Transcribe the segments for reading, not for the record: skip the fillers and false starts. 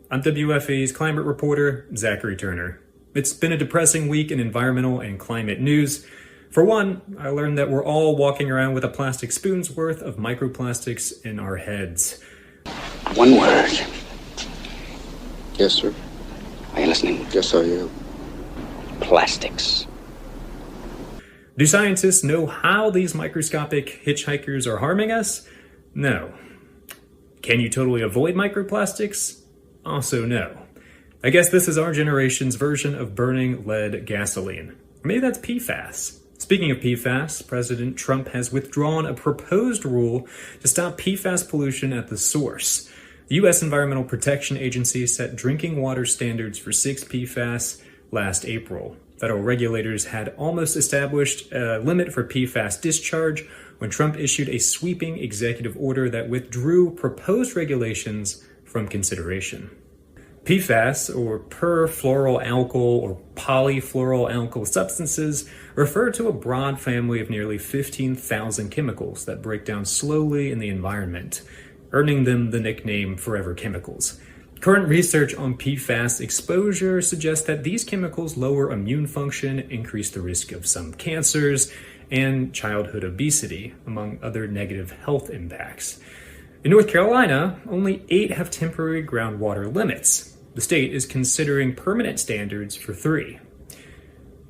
I'm WFAE's climate reporter, Zachary Turner. It's been a depressing week in environmental and climate news. For one, I learned that we're all walking around with a plastic spoon's worth of microplastics in our heads. One word. Yes, sir. Are you listening? Yes, I am. Plastics. Do scientists know how these microscopic hitchhikers are harming us? No. Can you totally avoid microplastics? Also no. I guess this is our generation's version of burning lead gasoline. Or maybe that's PFAS. Speaking of PFAS, President Trump has withdrawn a proposed rule to stop PFAS pollution at the source. The U.S. Environmental Protection Agency set drinking water standards for 6 PFAS last April. Federal regulators had almost established a limit for PFAS discharge when Trump issued a sweeping executive order that withdrew proposed regulations from consideration. PFAS, or perfluoroalkyl or polyfluoroalkyl substances, refer to a broad family of nearly 15,000 chemicals that break down slowly in the environment, earning them the nickname forever chemicals. Current research on PFAS exposure suggests that these chemicals lower immune function, increase the risk of some cancers, and childhood obesity, among other negative health impacts. In North Carolina, only 8 have temporary groundwater limits. The state is considering permanent standards for 3.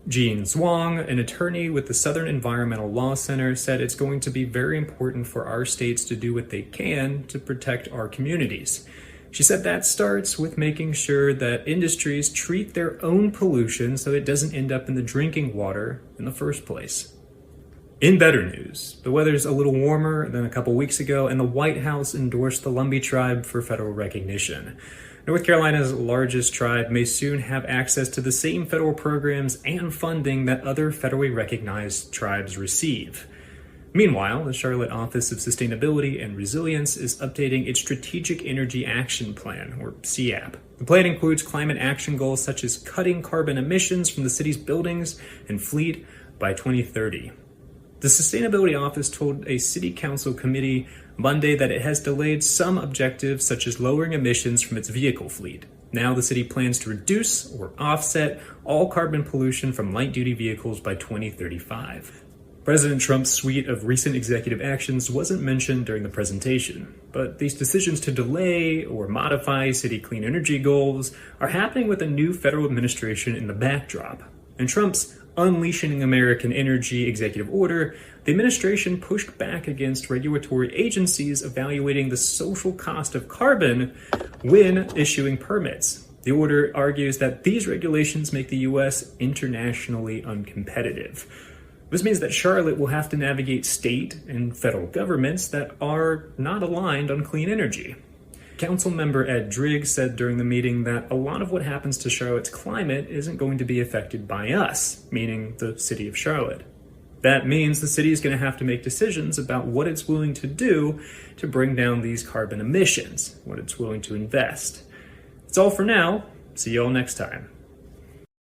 Jean Zwang, an attorney with the Southern Environmental Law Center, said it's going to be very important for our states to do what they can to protect our communities. She said that starts with making sure that industries treat their own pollution so it doesn't end up in the drinking water in the first place. In better news, the weather's a little warmer than a couple weeks ago, and the White House endorsed the Lumbee tribe for federal recognition. North Carolina's largest tribe may soon have access to the same federal programs and funding that other federally recognized tribes receive. Meanwhile, the Charlotte Office of Sustainability and Resilience is updating its Strategic Energy Action Plan, or SEAP. The plan includes climate action goals such as cutting carbon emissions from the city's buildings and fleet by 2030. The Sustainability Office told a City Council committee Monday that it has delayed some objectives such as lowering emissions from its vehicle fleet. Now the city plans to reduce or offset all carbon pollution from light-duty vehicles by 2035. President Trump's suite of recent executive actions wasn't mentioned during the presentation, but these decisions to delay or modify city clean energy goals are happening with a new federal administration in the backdrop. And Trump's Unleashing American Energy executive order, the administration pushed back against regulatory agencies evaluating the social cost of carbon when issuing permits. The order argues that these regulations make the U.S. internationally uncompetitive. This means that Charlotte will have to navigate state and federal governments that are not aligned on clean energy. Council member Ed Driggs said during the meeting that a lot of what happens to Charlotte's climate isn't going to be affected by us, meaning the city of Charlotte. That means the city is going to have to make decisions about what it's willing to do to bring down these carbon emissions, what it's willing to invest. That's all for now. See you all next time.